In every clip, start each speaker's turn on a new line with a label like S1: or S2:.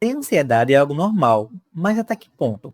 S1: Ter ansiedade é algo normal, mas até que ponto?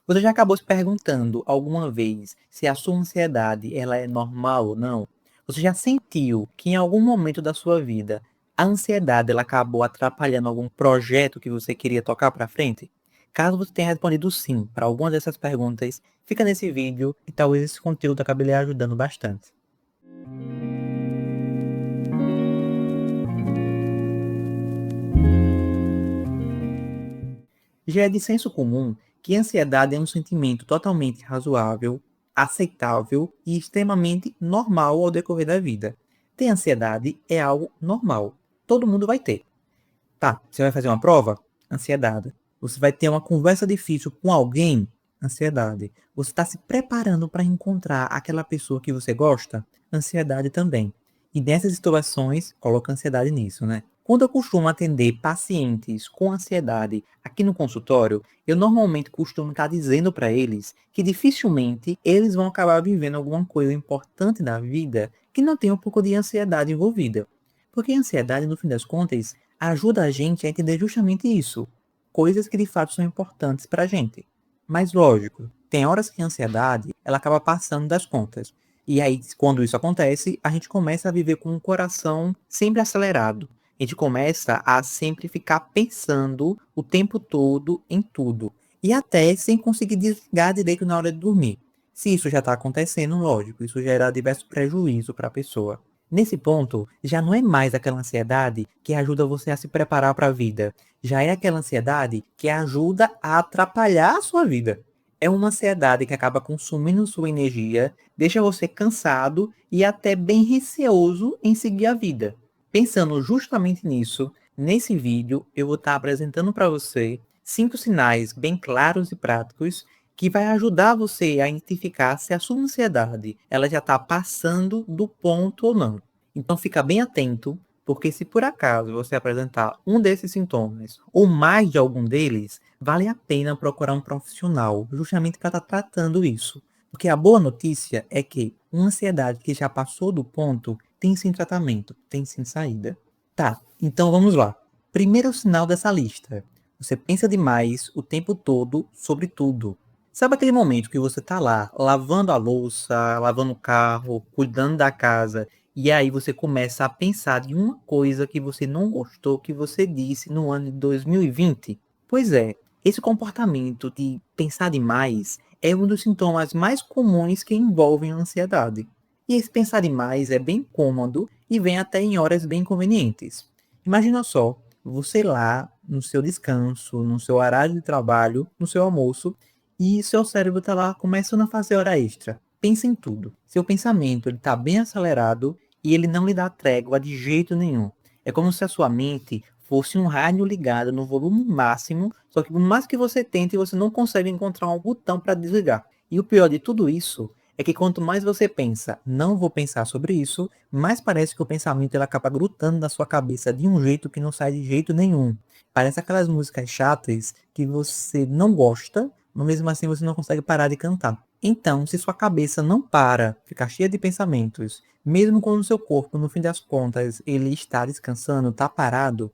S1: Você já acabou se perguntando alguma vez se a sua ansiedade ela é normal ou não? Você já sentiu que em algum momento da sua vida a ansiedade ela acabou atrapalhando algum projeto que você queria tocar para frente? Caso você tenha respondido sim para alguma dessas perguntas, fica nesse vídeo e talvez esse conteúdo acabe lhe ajudando bastante. Já é de senso comum que a ansiedade é um sentimento totalmente razoável, aceitável e extremamente normal ao decorrer da vida. Ter ansiedade é algo normal. Todo mundo vai ter. Tá, você vai fazer uma prova? Ansiedade. Você vai ter uma conversa difícil com alguém? Ansiedade. Você está se preparando para encontrar aquela pessoa que você gosta? Ansiedade também. E nessas situações, coloca ansiedade nisso, né? Quando eu costumo atender pacientes com ansiedade aqui no consultório, eu normalmente costumo estar dizendo para eles que dificilmente eles vão acabar vivendo alguma coisa importante na vida que não tenha um pouco de ansiedade envolvida. Porque a ansiedade, no fim das contas, ajuda a gente a entender justamente isso. Coisas que de fato são importantes para a gente. Mas lógico, tem horas que a ansiedade ela acaba passando das contas. E aí, quando isso acontece, a gente começa a viver com o coração sempre acelerado. A gente começa a sempre ficar pensando o tempo todo em tudo. E até sem conseguir desligar direito na hora de dormir. Se isso já está acontecendo, lógico, isso gera diversos prejuízos para a pessoa. Nesse ponto, já não é mais aquela ansiedade que ajuda você a se preparar para a vida. Já é aquela ansiedade que ajuda a atrapalhar a sua vida. É uma ansiedade que acaba consumindo sua energia, deixa você cansado e até bem receoso em seguir a vida. Pensando justamente nisso, nesse vídeo eu vou estar apresentando para você 5 sinais bem claros e práticos que vai ajudar você a identificar se a sua ansiedade ela já está passando do ponto ou não. Então fica bem atento, porque se por acaso você apresentar um desses sintomas ou mais de algum deles, vale a pena procurar um profissional, justamente para estar tratando isso. Porque a boa notícia é que uma ansiedade que já passou do ponto tem sim tratamento, tem sim saída. Tá, então vamos lá. Primeiro sinal dessa lista. Você pensa demais o tempo todo sobre tudo. Sabe aquele momento que você tá lá, lavando a louça, lavando o carro, cuidando da casa, e aí você começa a pensar de uma coisa que você não gostou que você disse no ano de 2020? Pois é, esse comportamento de pensar demais é um dos sintomas mais comuns que envolvem a ansiedade. E esse pensar demais é bem cômodo e vem até em horas bem convenientes. Imagina só, você lá no seu descanso, no seu horário de trabalho, no seu almoço, e seu cérebro está lá começando a fazer hora extra. Pensa em tudo. Seu pensamento está bem acelerado e ele não lhe dá trégua de jeito nenhum. É como se a sua mente fosse um rádio ligado no volume máximo, só que por mais que você tente, você não consegue encontrar um botão para desligar. E o pior de tudo isso é que quanto mais você pensa, não vou pensar sobre isso, mais parece que o pensamento ele acaba grudando na sua cabeça de um jeito que não sai de jeito nenhum. Parece aquelas músicas chatas que você não gosta, mas mesmo assim você não consegue parar de cantar. Então, se sua cabeça não para, fica cheia de pensamentos, mesmo quando o seu corpo, no fim das contas, ele está descansando, está parado,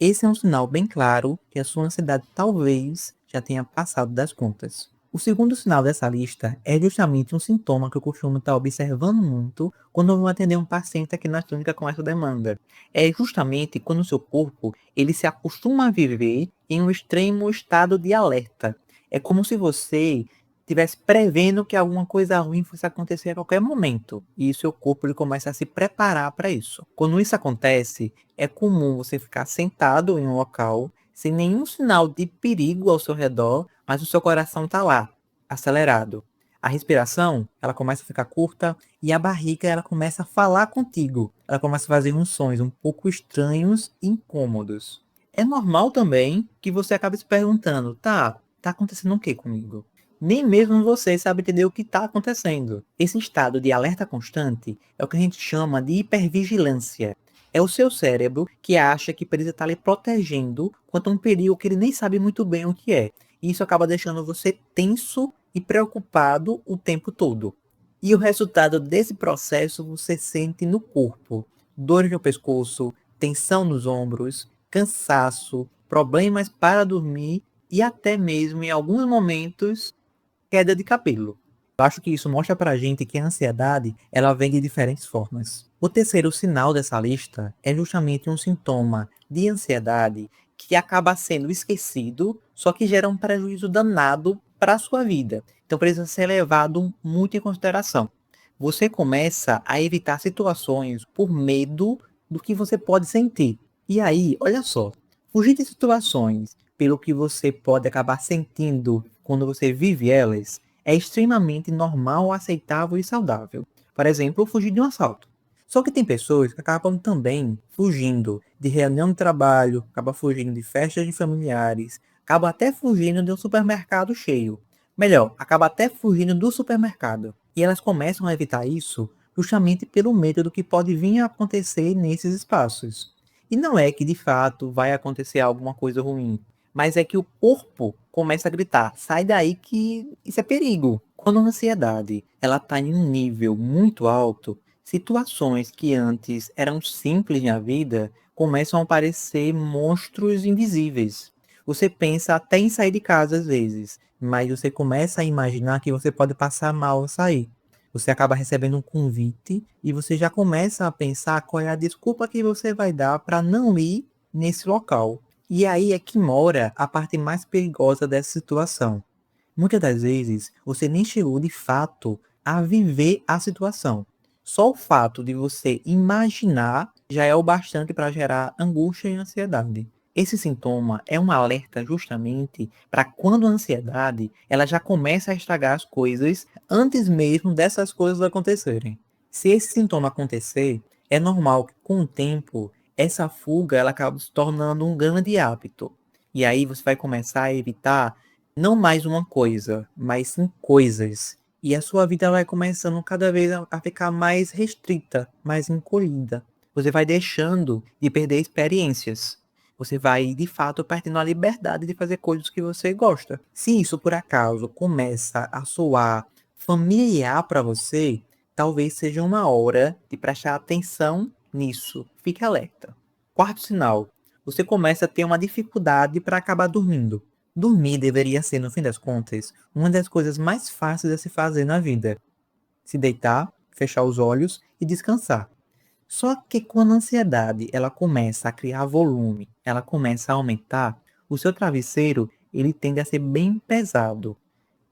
S1: esse é um sinal bem claro que a sua ansiedade talvez já tenha passado das contas. O segundo sinal dessa lista é justamente um sintoma que eu costumo estar observando muito quando eu vou atender um paciente aqui na clínica com essa demanda. É justamente quando o seu corpo ele se acostuma a viver em um extremo estado de alerta. É como se você estivesse prevendo que alguma coisa ruim fosse acontecer a qualquer momento. E o seu corpo ele começa a se preparar para isso. Quando isso acontece, é comum você ficar sentado em um local sem nenhum sinal de perigo ao seu redor, mas o seu coração está lá, acelerado. A respiração, ela começa a ficar curta e a barriga, ela começa a falar contigo. Ela começa a fazer uns sons um pouco estranhos e incômodos. É normal também que você acabe se perguntando, tá acontecendo o que comigo? Nem mesmo você sabe entender o que está acontecendo. Esse estado de alerta constante é o que a gente chama de hipervigilância. É o seu cérebro que acha que precisa estar lhe protegendo quanto a um perigo que ele nem sabe muito bem o que é. E isso acaba deixando você tenso e preocupado o tempo todo. E o resultado desse processo você sente no corpo. Dores no pescoço, tensão nos ombros, cansaço, problemas para dormir e até mesmo, em alguns momentos, queda de cabelo. Eu acho que isso mostra pra gente que a ansiedade, ela vem de diferentes formas. O terceiro sinal dessa lista é justamente um sintoma de ansiedade que acaba sendo esquecido, só que gera um prejuízo danado para a sua vida. Então precisa ser levado muito em consideração. Você começa a evitar situações por medo do que você pode sentir. E aí, olha só, fugir de situações pelo que você pode acabar sentindo quando você vive elas é extremamente normal, aceitável e saudável. Por exemplo, fugir de um assalto. Só que tem pessoas que acabam também fugindo de reunião de trabalho, acabam fugindo de festas de familiares, acabam até fugindo de um supermercado cheio. Melhor, acaba até fugindo do supermercado. E elas começam a evitar isso justamente pelo medo do que pode vir a acontecer nesses espaços. E não é que de fato vai acontecer alguma coisa ruim, mas é que o corpo começa a gritar: sai daí que isso é perigo. Quando a ansiedade ela está em um nível muito alto, situações que antes eram simples na vida começam a parecer monstros invisíveis. Você pensa até em sair de casa às vezes, mas você começa a imaginar que você pode passar mal ao sair. Você acaba recebendo um convite e você já começa a pensar qual é a desculpa que você vai dar para não ir nesse local. E aí é que mora a parte mais perigosa dessa situação. Muitas das vezes você nem chegou de fato a viver a situação. Só o fato de você imaginar já é o bastante para gerar angústia e ansiedade. Esse sintoma é um alerta justamente para quando a ansiedade ela já começa a estragar as coisas antes mesmo dessas coisas acontecerem. Se esse sintoma acontecer, é normal que com o tempo essa fuga ela acaba se tornando um grande hábito. E aí você vai começar a evitar não mais uma coisa, mas sim coisas. E a sua vida vai começando cada vez a ficar mais restrita, mais encolhida. Você vai deixando de perder experiências. Você vai, de fato, perdendo a liberdade de fazer coisas que você gosta. Se isso, por acaso, começa a soar familiar para você, talvez seja uma hora de prestar atenção nisso. Fique alerta. Quarto sinal. Você começa a ter uma dificuldade para acabar dormindo. Dormir deveria ser, no fim das contas, uma das coisas mais fáceis de se fazer na vida. Se deitar, fechar os olhos e descansar. Só que quando a ansiedade ela começa a criar volume, ela começa a aumentar, o seu travesseiro ele tende a ser bem pesado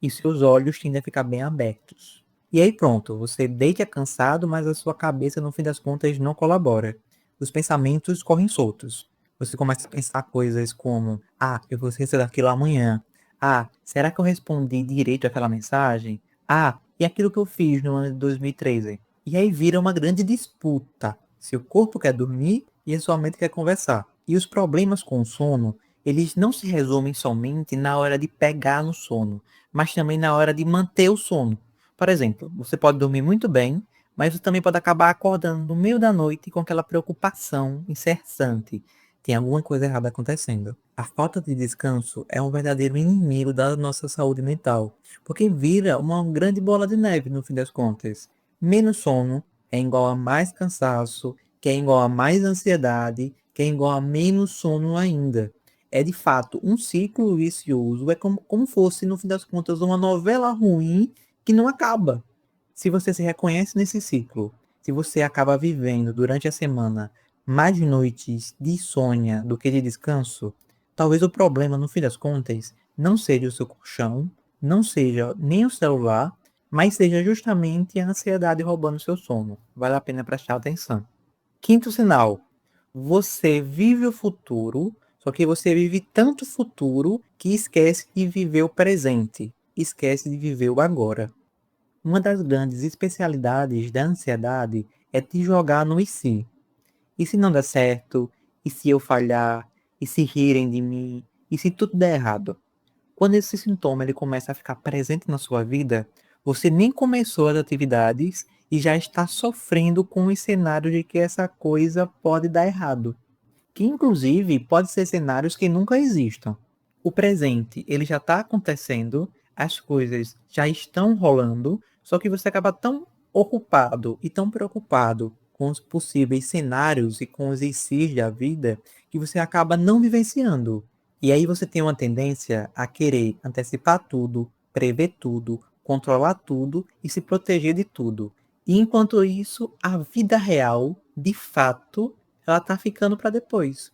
S1: e seus olhos tendem a ficar bem abertos. E aí pronto, você deita cansado, mas a sua cabeça no fim das contas não colabora. Os pensamentos correm soltos. Você começa a pensar coisas como: ah, eu vou esquecer daquilo amanhã. Ah, será que eu respondi direito aquela mensagem? Ah, e aquilo que eu fiz no ano de 2013? E aí vira uma grande disputa. Seu corpo quer dormir e a sua mente quer conversar. E os problemas com o sono, eles não se resumem somente na hora de pegar no sono, mas também na hora de manter o sono. Por exemplo, você pode dormir muito bem, mas você também pode acabar acordando no meio da noite com aquela preocupação incessante. Tem alguma coisa errada acontecendo. A falta de descanso é um verdadeiro inimigo da nossa saúde mental, porque vira uma grande bola de neve no fim das contas. Menos sono é igual a mais cansaço, que é igual a mais ansiedade, que é igual a menos sono ainda. É de fato um ciclo vicioso, é como fosse, no fim das contas, uma novela ruim que não acaba. Se você se reconhece nesse ciclo, se você acaba vivendo durante a semana mais noites de insônia do que de descanso, talvez o problema, no fim das contas, não seja o seu colchão, não seja nem o celular, mas seja justamente a ansiedade roubando seu sono. Vale a pena prestar atenção. Quinto sinal: você vive o futuro, só que você vive tanto o futuro que esquece de viver o presente, esquece de viver o agora. Uma das grandes especialidades da ansiedade é te jogar no e se. E se não der certo? E se eu falhar? E se rirem de mim? E se tudo der errado? Quando esse sintoma ele começa a ficar presente na sua vida, você nem começou as atividades e já está sofrendo com o cenário de que essa coisa pode dar errado. Que inclusive pode ser cenários que nunca existam. O presente, ele já está acontecendo, as coisas já estão rolando, só que você acaba tão ocupado e tão preocupado com os possíveis cenários e com os ICs da vida que você acaba não vivenciando. E aí você tem uma tendência a querer antecipar tudo, prever tudo, controlar tudo e se proteger de tudo. E enquanto isso, a vida real, de fato, ela tá ficando para depois.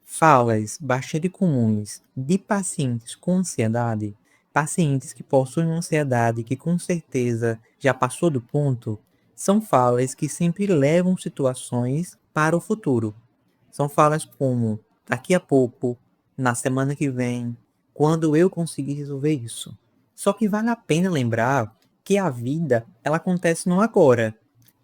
S1: Falas bastante comuns de pacientes com ansiedade, pacientes que possuem ansiedade que com certeza já passou do ponto, são falas que sempre levam situações para o futuro. São falas como daqui a pouco, na semana que vem, quando eu conseguir resolver isso. Só que vale a pena lembrar que a vida, ela acontece no agora.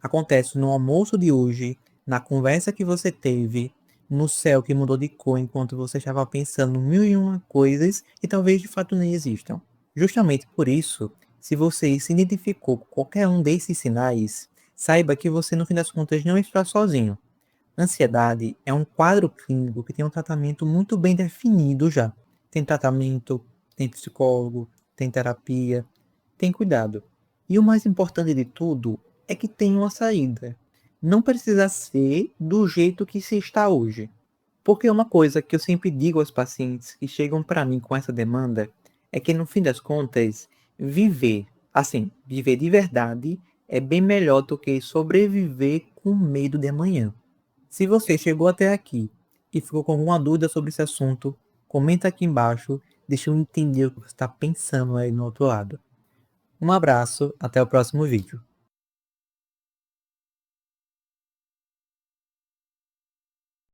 S1: Acontece no almoço de hoje, na conversa que você teve, no céu que mudou de cor enquanto você estava pensando mil e uma coisas que talvez de fato nem existam. Justamente por isso, se você se identificou com qualquer um desses sinais, saiba que você no fim das contas não está sozinho. Ansiedade é um quadro clínico que tem um tratamento muito bem definido já. Tem tratamento, tem psicólogo, tem terapia, tem cuidado. E o mais importante de tudo é que tem uma saída. Não precisa ser do jeito que se está hoje. Porque uma coisa que eu sempre digo aos pacientes que chegam para mim com essa demanda é que no fim das contas, viver, assim, viver de verdade é bem melhor do que sobreviver com medo de amanhã. Se você chegou até aqui e ficou com alguma dúvida sobre esse assunto, comenta aqui embaixo, deixa eu entender o que você está pensando aí no outro lado. Um abraço, até o próximo vídeo.